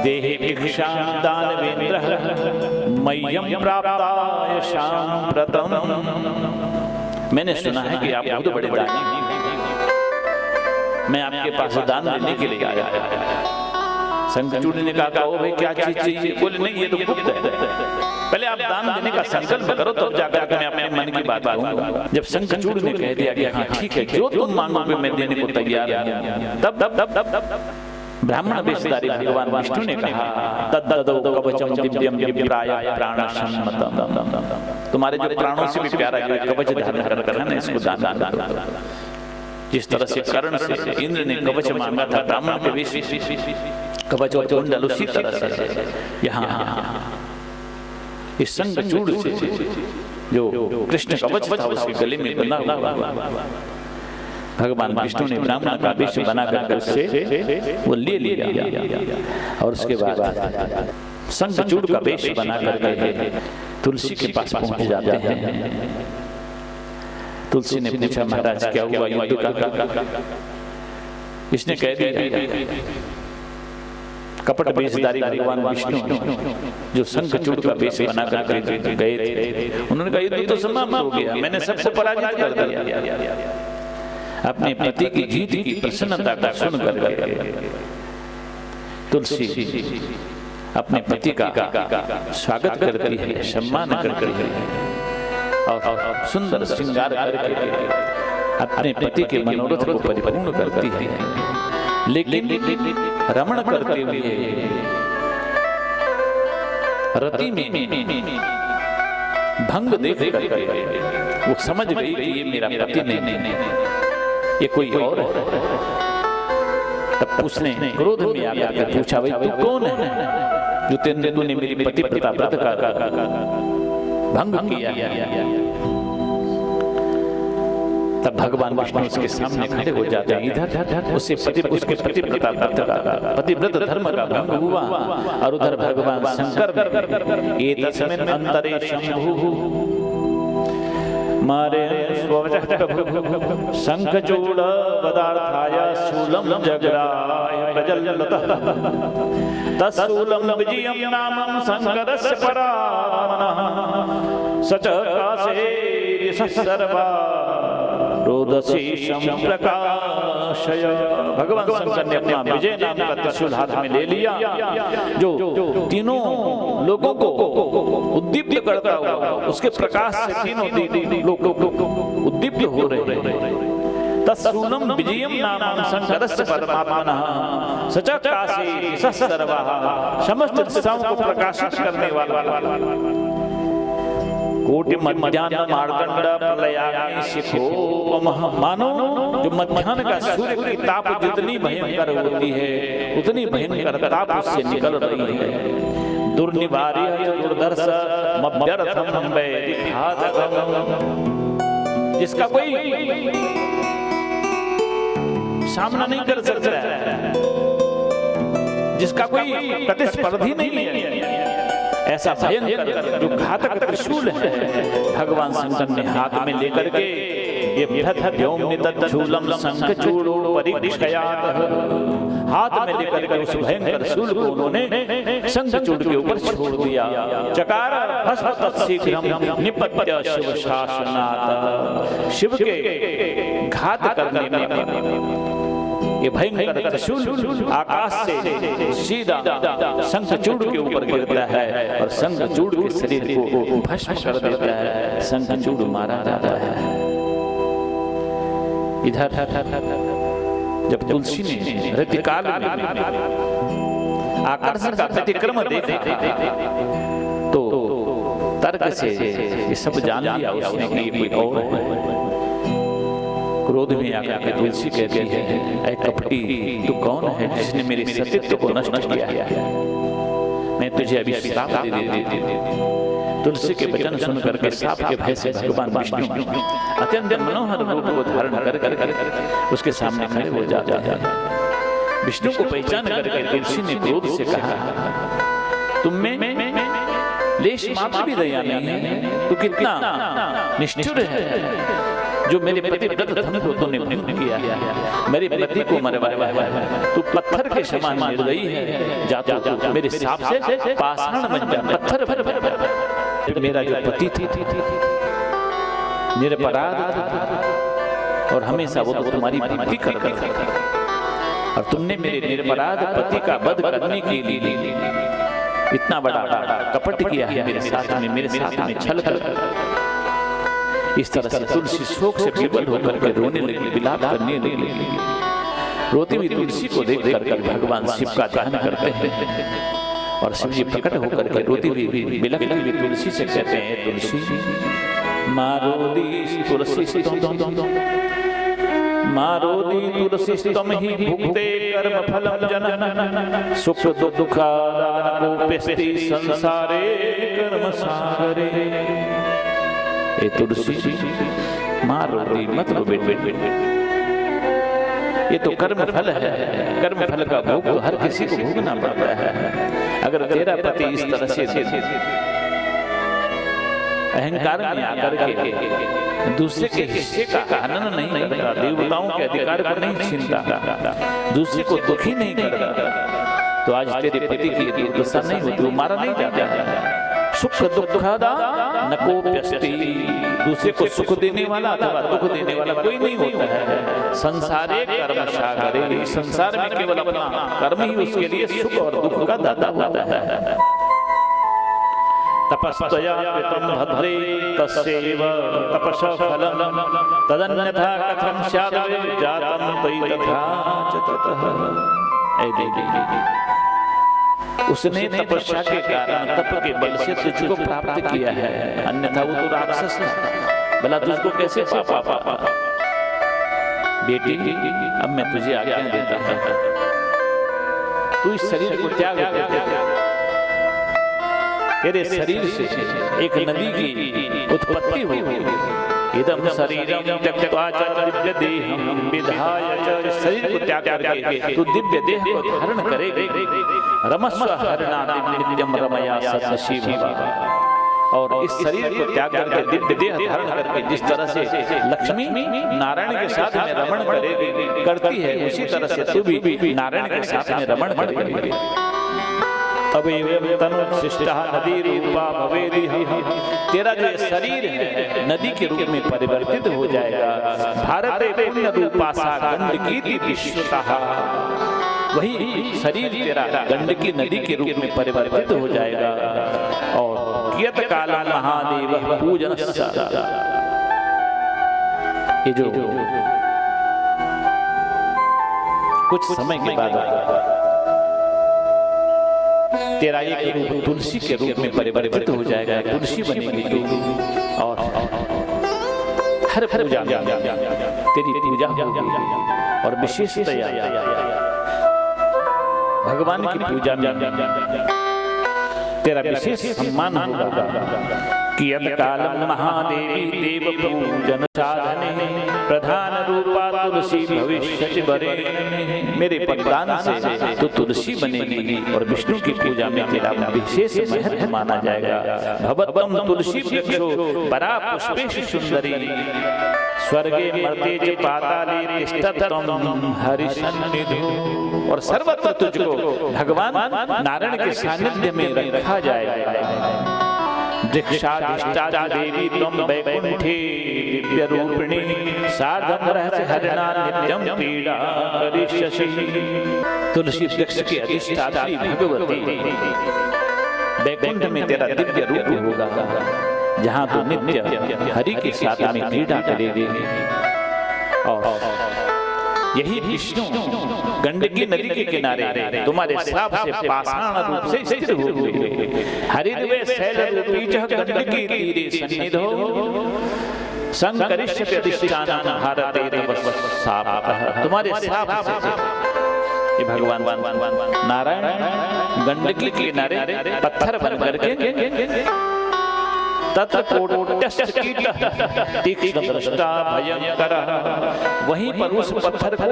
देहि भिक्षां दानवेन्द्रः मह्यं प्राप्ताय सांप्रतम्। मैंने सुना है कि आप बहुत बड़े दानी हैं, मैं आपके पास दान लेने के लिए आया। शंखचूड़ ने कहा ओ भाई क्या चीज चाहिए? बोले नहीं ये तो गुप्त है, पहले आप दान देने का संकल्प करो तब जाकर के मैं अपने मन की बात कहूंगा। जब शंखचूड़ ने कह दिया कि हाँ ठीक है जो तुम मांगोगे मैं देने को तैयार हूं, तब ब्राह्मण वेशधारी भगवान विष्णु ने कहा तद्ददौ कवचम दिव्यम दिव्याय प्राणसम्मतम्। तुम्हारे जो प्राणों से भी प्यारा जो कवच धारण कर रखा है इसको दान दो। जिस तरह से कर्ण से इंद्र ने कवच मांगा था ब्राह्मण के वेश कवच और कुंडल, उसी तरह से यहाँ इस शंखचूड़ से जो कृष्ण कवच था उसके गले में बंधा हुआ भगवान विष्णु ने ब्राह्मण का वेश बनाकर उससे वो ले लिया और उसके बाद शंखचूड़ का वेश बनाकर तुलसी के पास पहुंच जाते हैं। तुलसी ने पूछा महाराज क्या हुआ युद्ध का? इसने कह दिया कपट वेशधारी भगवान विष्णु जो शंखचूड़ का वेश बनाकर गए थे, उन्होंने कहा युद्ध तो समाप्त हो गया, मैंने सबको पराजित कर दिया। अपने पति की जीत की प्रसन्नता का सुनकर तुलसी अपने पति का स्वागत करती है, सम्मान करती है और सुंदर श्रृंगार करके अपने पति के मनोरथ को परिपूर्ण करती है। लेकिन रमण करते हुए रति में भंग देख करके वो समझ गई कि ये मेरा पति नहीं, ये कोई और है। तब उसने क्रोध में आकर पूछा भाई तू कौन है जो तूने मेरी पतिव्रता व्रत का भंग किया? तब भगवान विष्णु उसके सामने खड़े हो जाते हैं। इधर उसके पतिव्रता व्रत का पतिव्रत धर्म का भंग हुआ और उधर भगवान शंकर एतस्मिन् अंतरे शंभुः मारे स्ववचः प्रभु शंखचूड़ पदार्थाय शूलं जगराय प्रज्वलतः तत्शूलं विजयं नामं शंकरस्य परात्मनः स च काशे सर्वा रोदसी प्रकाशय। भगवान शंकर ने अपना विजय नाम का त्रिशूल हाथ में ले लिया जो तीनों लोगों को उद्दीप्त करता हुआ उसके प्रकाश से तीनों लोग उद्दीप्त हो रहे हैं। तत्शूलं विजयं नामं शंकरस्य परमात्मनः स च काशे सर्वाः समस्त दिशाओं को प्रकाशित करने वाला कोटि मध्याह्न मार्तंड प्रलयाग्नि शिखो मानो जो मध्याह्न का सूर्य की ताप जितनी भयंकर होती है उतनी भयंकर ताप उससे निकल रही है। दुर्निवार्य दुर्दर्श मभ्यर्थम वैदिघातकम, जिसका कोई सामना नहीं कर सकता है, जिसका कोई प्रतिस्पर्धी नहीं है, ऐसा भयंकर जो घातक त्रिशूल है भगवान शंकर ने हाथ में लेकर के ये व्योमनितच्छूलम शंखचूड़ो परिक्षयातः हाथ में लेकर के उस भयंकर शूल को उन्होंने शंखचूड़ के ऊपर छोड़ दिया। चकार भस्म तत्शीघ्रं निपत्य शिव शासनात्, शिव के घात करने में ये भयंकर त्रिशूल आकाश से सीधा शंखचूड़ के ऊपर गिरता है और शंखचूड़ के शरीर को भस्म कर देता है। शंखचूड़ मारा जाता है। इधर जब तुलसी ने ऋतुकाल में आकर्षण का व्यतिक्रम देखा तो तर्क से ये सब जान लिया उसने कि कोई और है। क्रोध में आकर के तुलसी कहती है, ऐ कपटी, तू कौन है जिसने मेरे सतीत्व को नष्ट किया है? मैं तुझे अभी श्राप दे देती हूं। तुलसी के वचन सुन करके साप के भय से भगवान विष्णु अत्यंत मनोहर रूप को धारण कर उसके सामने खड़े हो जाते हैं। विष्णु को पहचान करके तुलसी ने क्रोध से कहा, तुम में लेश मात्र भी दया नहीं है, तू कितना निष्ठुर है जो मेरे पति व्रत धन को तूने भंग किया, मेरे पति को मरवाया है। तू पत्थर के समान निर्दयी है, जा तू मेरे साप से पाषाण बन जा, पत्थर भर। मेरा जो पति थी निरपराध था और हमेशा वो तो तुम्हारी भक्ति करता था और तुमने मेरे निरपराध पति का वध करने के लिए इतना बड़ा कपट किया है मेरे साथ में छल कर। इस तरह से तुलसी शोक से विवल होकर के रोने लगी, विलाप करने लगी। रोती हुई तुलसी को देख करके भगवान शिव का ध्यान करते हैं और शिव जी प्रकट होकर के रोती हुई बिलखती हुई तुलसी से कहते हैं, तुलसी मारोदी तुलसी मारोदी तुलसी तम ही भुक्ते कर्म फलम जन सुख दुखादानोप्यस्ति संसारे कर्म सागरे। ए तुलसी मारोदी मत रो बेटे, ये तो कर्म फल है। कर्म फल का भोग तो हर किसी को भोगना पड़ता है। अगर तेरा पति इस तरह से अहंकार में आकर के दूसरे के हिस्से का हनन नहीं करता, देवताओं के अधिकार को नहीं छीनता, दूसरे को दुखी नहीं करता, तो आज तेरे पति की दुर्दशा नहीं होती, वो मारा नहीं जाता है। सुख दुखदा नकोप्यस्ति, दूसरे को सुख देने वाला अथवा दुख देने वाला कोई नहीं होता है। संसारे कर्म सागरे, संसार में केवल अपना कर्म ही उसके लिए सुख और दुख का दाता होता है। तपस्तया कृतं भद्रे तस्यैव तपस फलं तदन्यथा कथं स्यात् जातं तयि तथा च ततः। ऐ देवी, उसने तपस्या के कारण तप के बल से तुझको प्राप्त किया है, अन्यथा वो तो राक्षस था, भला तुझको कैसे पापा। बेटी, अब मैं तुझे आज्ञा देता हूं, तू इस शरीर को त्याग दे। तेरे शरीर से एक नदी की उत्पत्ति होगी। इदम शरीरम त्यक्त्वा च दिव्य देहं विधाय च, शरीर को त्याग करके तू दिव्य देह को धारण करेगी। रमस्व हरणादि नित्यम रमया सतशिवा, और इस शरीर को त्याग करके दिव्य देह धारण करके जिस तरह से लक्ष्मी नारायण के साथ में रमण करेगी करती है, उसी तरह से तू भी नारायण के साथ में रमण करेगी। नदी रूपा भवेदिह, तेरा जो शरीर है नदी के रूप में परिवर्तित हो जाएगा। भारते पुण्य रूपा सा गंडकी विश्वतः, वही शरीर तेरा गंडकी नदी के रूप में परिवर्तित हो जाएगा। और कियत काल महादेव पूजन, ये जो कुछ समय के बाद तेरा एक रूप तुलसी के रूप में परिवर्तित हो जाएगा, तुलसी बनेगी तू और हर पूजा में तेरी पूजा होगी। और विशेषतया भगवान की पूजा में तेरा विशेष सम्मान होगा। कियत कालम महादेवी देव पूजन साधने प्रधान रूपा तुलसी भविष्यति बरे, मेरे प्रदान से तो तुलसी बनेगी और विष्णु की पूजा में तेरा विशेष महत्व माना जाएगा। भवत्तम तुलसी वृक्षो बरा पुष्पेषु सुंदरी स्वर्गे मर्ते च पाताले तिष्ठत्वं हरिसन्निधौ, और सर्वत्र तुझको भगवान नारायण के सानिध्य में रखा जाएगा। दीक्षाधिष्ठा देवी त्वं वैकुंठे दिव्य रूपिणी सार्धं रहस्य हरिणा नित्यं पीड़ा करिष्यसि। तुलसी वृक्ष की अधिष्ठात्री भगवती वैकुंठ में तेरा दिव्य रूप होगा, जहाँ तू नित्य हरि के साथ में क्रीड़ा करेगी। और यही विष्णु गंडकी नदी के किनारे तुम्हारे श्राप से पाषाण रूप से स्थिर हो गए। हरिद्वे शैल रूपी गंडकी तीरे सन्निधो संकरिष्यति अधिष्ठानं भारते तव शापः। तुम्हारे श्राप से ये भगवान नारायण गंडकी के किनारे पत्थर बन करके तीक्ष्ण दृष्टा भयंकर, वहीं पर उस पत्थर को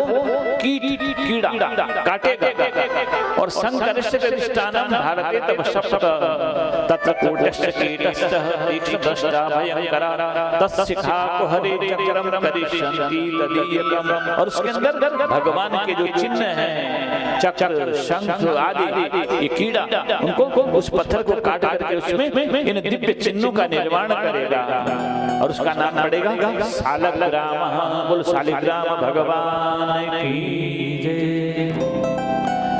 कीड़ा काटेगा। और संकरिष्यतिष्ठानं भारते तव शापः तत्र कूटस्य कीटस्य तीक्ष्ण दृष्टा भयंकर तत्शिखा कुहरे चक्रम करिष्यन्ति तदीयकम्। और उसके अंदर भगवान के जो चिन्ह हैं, चक्र शंख आदि, ये कीड़ा उनको उस पत्थर को काट करके उसमें इन दिव्य चिन्हों का निर्माण करेगा और उसका नाम पड़ेगा सालग्राम। बोल सालिग्राम भगवान की जय।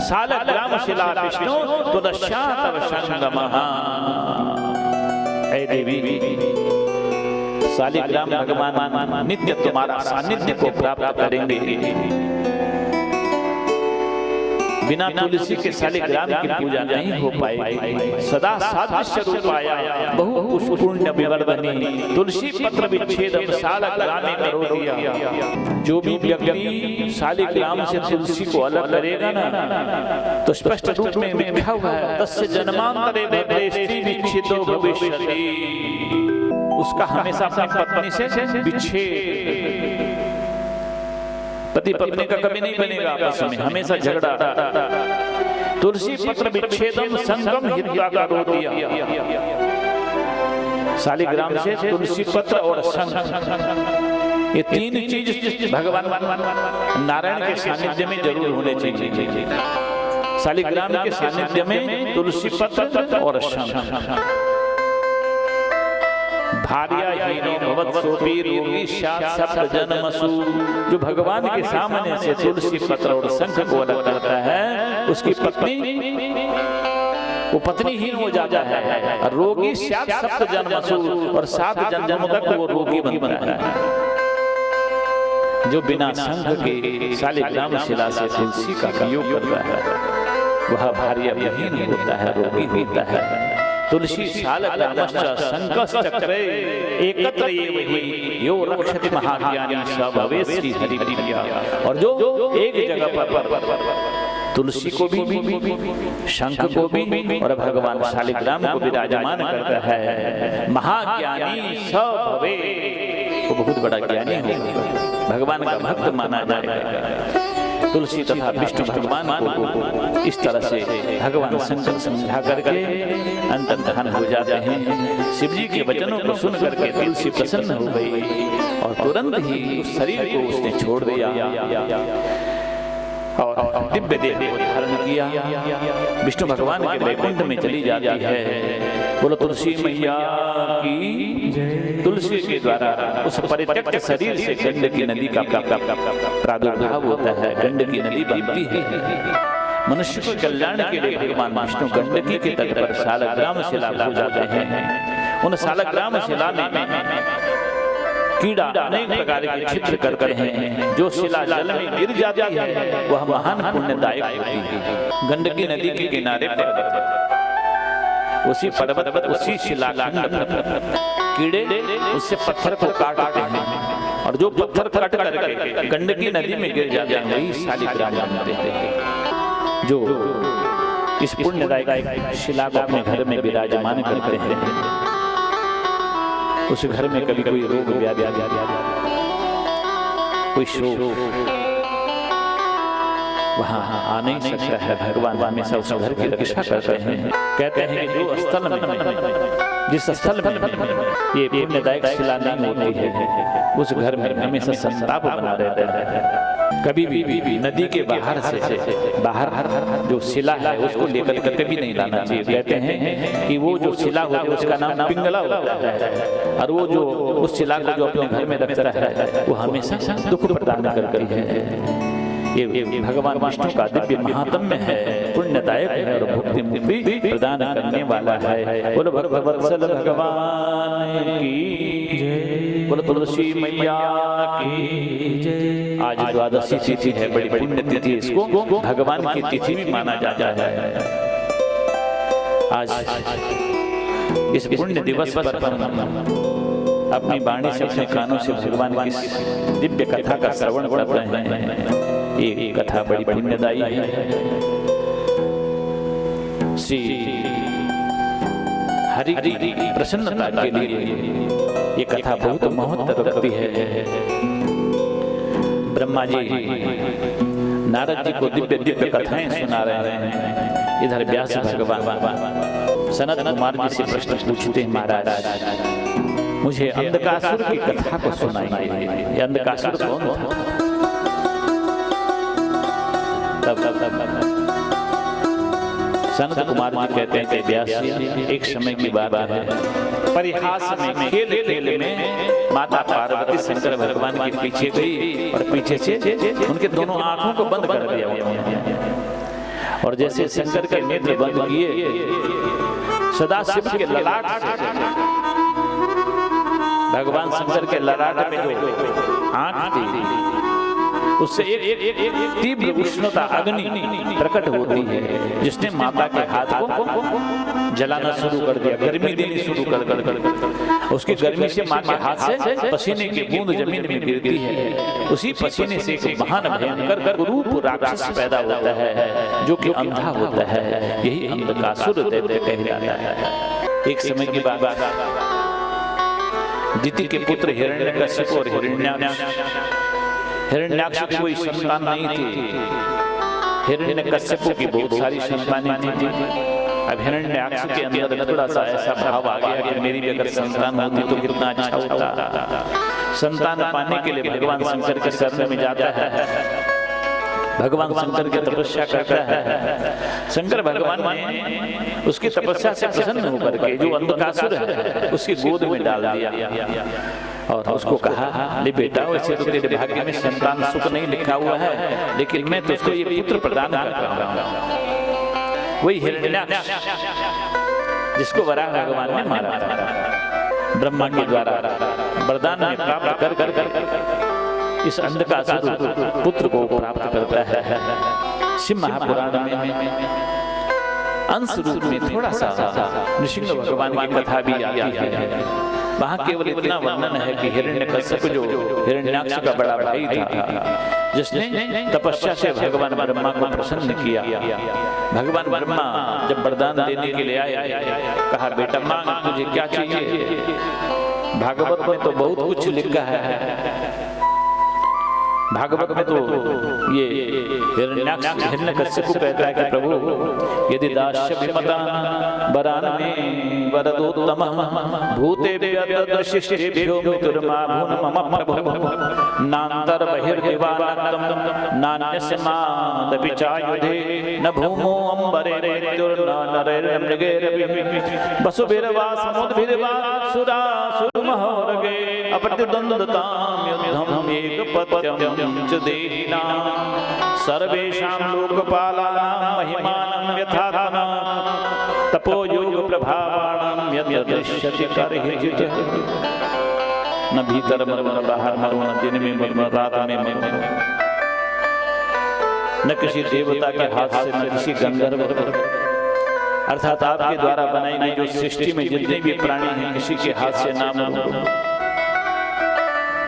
सालग्राम शिला विष्णु तुदश्या तव संगमः। हे देवी, सालिग्राम भगवान नित्य तुम्हारा सानिध्य को प्राप्त करेंगे। बिना तुलसी के सालिग्राम की पूजा नहीं हो पाएगी। सदा सादृश्य रूपाया बहु पुष्पुण्य विवर्धनी तुलसी पत्र विच्छेदम सालग्रामे करोदिया। जो भी व्यक्ति सालिग्राम से तुलसी को अलग करेगा ना, तो स्पष्ट रूप में लिखा हुआ है तस्य जन्मांतरे भद्रेष्टि विच्छेदो भविष्यति। उसका हमेशा अपनी पत्नी से विच्छेद, पति पत्नी का कभी नहीं बनेगा आपस में, हमेशा झगड़ा। तुलसी पत्र विच्छेदम संगम हित्वा करोदिया। सालिग्राम से तुलसी पत्र और शंख, ये तीन चीज भगवान नारायण के सानिध्य में जरूर होने चाहिए। सालिग्राम के सानिध्य में तुलसी पत्र और शंख। भार्याहीनो भवत्सोपि रोगी स्यात् सप्त जन्मसु। जो भगवान के सामने से तुलसी पत्र और शंख को अलग करता है, उसकी पत्नी वो पत्नीहीन हो जाता है। रोगी स्यात् सप्त जन्मसु, और 7 जन्मों तक वो रोगी बनता है। जो बिना शंख के सालिग्राम शिला से तुलसी का प्रयोग करता है, वह भार्याहीन होता है, रोगी होता है। तुलसी सालग्रामश्च शंखश्चक्रे एकत्र एव हि यो रक्षति महाज्ञानी स भवेत् श्री हरिप्रिया। और जो एक जगह पर तुलसी को भी, शंख को भी और भगवान सालिग्राम को विराजमान करता है, महाज्ञानी स भवेत्, वो बहुत बड़ा ज्ञानी होगा, भगवान का भक्त माना जाएगा। तुलसी तथा विष्णु भगवान को इस तरह से भगवान शंकर समझा करके अंतर्धान हो जाते हैं। शिव जी के वचनों को सुन करके तुलसी प्रसन्न हो गई और तुरंत ही उस शरीर को उसने छोड़ दिया और दिव्य देह को धारण किया। विष्णु भगवान के वैकुंठ में चली जाती है। बोलो तुलसी मैया की। तुलसी के द्वारा उस परित्यक्त शरीर से गंडकी नदी का प्रादुर्भाव होता है, गंडकी नदी बनती है। मनुष्य के कल्याण के लिए भगवान विष्णु गंडकी के तट पर सालग्राम शिला हो जाते हैं। उन सालग्राम शिला में कीड़ा अनेक प्रकार के चित्र करते हैं। जो शिला जल में गिर जाती है वह महान पुण्यदायक होती है। गंडकी नदी के किनारे उसी पर्वत पर, उसी शिलाखंड पर कीड़े उससे पत्थर को काटते हैं और जो पत्थर काट करके गंडकी नदी में गिर जाते हैं वही सालिग्राम बनते हैं। जो इस पुण्यदायक शिला को अपने घर में विराजमान करते हैं, उस घर में कभी कोई रोग व्याधि, कोई शोक वहां आ नहीं सकता है। भगवान हमेशा उस घर की रक्षा करते हैं। कहते हैं कि जो स्थल में, जिस स्थल में ये पुण्यदायक शिला नहीं होती है, उस घर में हमेशा संताप बना रहता है। कभी भी नदी के बाहर जो शिला है उसको लेकर के कभी नहीं लाना चाहिए। कहते हैं कि वो जो शिला होती है उसका नाम पिंगला होता है, और वो जो उस शिला को जो अपने घर में रखता है वो हमेशा दुख प्रदान करती है। ये भगवान विष्णु का दिव्य महात्म्य है, पुण्यदायक है और भुक्ति मुक्ति प्रदान करने वाला है। बोलो भगवत्सल भगवान की जय, बोलो तुलसी मैया की जय। आज द्वादशी तिथि है, बड़ी पुण्य तिथि, इसको भगवान की तिथि भी माना जाता है। आज इस पुण्य दिवस पर अपनी वाणी से, अपने कानों से भगवान की दिव्य कथा का श्रवण कर रहे हैं। ये कथा बड़ी पुण्यदायी है। श्री हरि की प्रसन्नता के लिए ये कथा बहुत महत्व रखती है। ब्रह्मा जी नारद जी को दिव्य दिव्य कथाएं सुना रहे हैं। इधर व्यास भगवान सनत कुमार जी से प्रश्न पूछते हैं, महाराज मुझे अंधकासुर की कथा को सुनाइए। ये अंधकासुर कौन था? तब सनत कुमार जी कहते हैं कि व्यास जी, एक समय की बात है, परिहास में खेल में माता पार्वती शंकर भगवान के पीछे गई और पीछे से उनके दोनों आंखों को बंद कर दिया। और जैसे शंकर के नेत्र बंद किए, सदाशिव के ललाट से, भगवान शंकर के ललाट में जो आंख थी उससे एक तीव्र उष्णता अग्नि प्रकट होती है, जिसने माता के हाथ को जलाना शुरू कर दिया, गर्मी देनी शुरू कर उसकी गर्मी से मां के हाथ से पसीने की बूंद जमीन में गिरती है। उसी पसीने से एक महान भयंकर रूप राक्षस पैदा होता है, जो कि अंधा होता है। यही अंधकासुर दैत्य कहलाता है। एक समय की बात, दिति के पुत्र हिरण्यकश्यप और हिरण्याक्ष की कोई संतान नहीं थी। हिरण्यकश्यप की बहुत सारी संतानें थी। अब हिरण्याक्ष के अंदर थोड़ा सा ऐसा भाव आ गया कि मेरी भी अगर संतान होती तो कितना अच्छा होता। संतान पाने के लिए भगवान शंकर के शरण में जाता है, भगवान शंकर की तपस्या करता है। शंकर भगवान ने उसकी तपस्या से प्रसन्न होकर के जो अंधकासुर है उसकी गोद में डाल दिया और उसको कहा, ले बेटा, वैसे तो तेरे भाग्य में संतान सुख नहीं लिखा हुआ है, लेकिन मैं तुझको ये पुत्र प्रदान कर रहा हूं। वही हिरण्याक्ष जिसको वराह भगवान ने मारा था, ब्रह्मा के द्वारा वरदान में प्राप्त कर इस अंधकासुर पुत्र को प्राप्त करता है। शिव महापुराण में अंश रूप में थोड़ा सा नृसिंह भगवान की कथा भी आती है। वहां केवल इतना वर्णन है कि हिरण्यकश्यप जो हिरण्याक्ष का बड़ा भाई था, जिसने तपस्या से भगवान ब्रह्मा को प्रसन्न किया। भगवान ब्रह्मा जब वरदान देने के लिए आए, कहा, बेटा मांग, तुझे क्या चाहिए? भागवत में तो बहुत कुछ लिखा है। भागवत में तो ये हिरण्यकश्यप कहता है कि प्रभु, यदि दास्य विमता वरान में वरदोत्तमः भूतेभ्यः तद्शिष्टेभ्यो मितुर्माभून् मम प्रभु नान्तर बहिर्दिवानक्तं नान्यस्य मादपि चायुधे न भूमो अम्बरे मृत्युर्न नरैर्मृगैरपि वसुभिर्वा समुद्भिर्वा सुरासुरमहोरगे अप्रतिद्वन्द्वतां युद्धम् एकपत्यम् च देहिनां सर्वेषां लोकपालानां महिमानं यथात्मना तपो योग प्रभावाणां यद्दृश्यति करहिचित्। न भीतर मरो न बाहर मरो, न दिन में मरो न रात में मरो, न किसी देवता के हाथ से न किसी गंधर्व, अर्थात आपके द्वारा बनाई गई जो सृष्टि में जितने भी प्राणी हैं किसी के हाथ से ना मरो।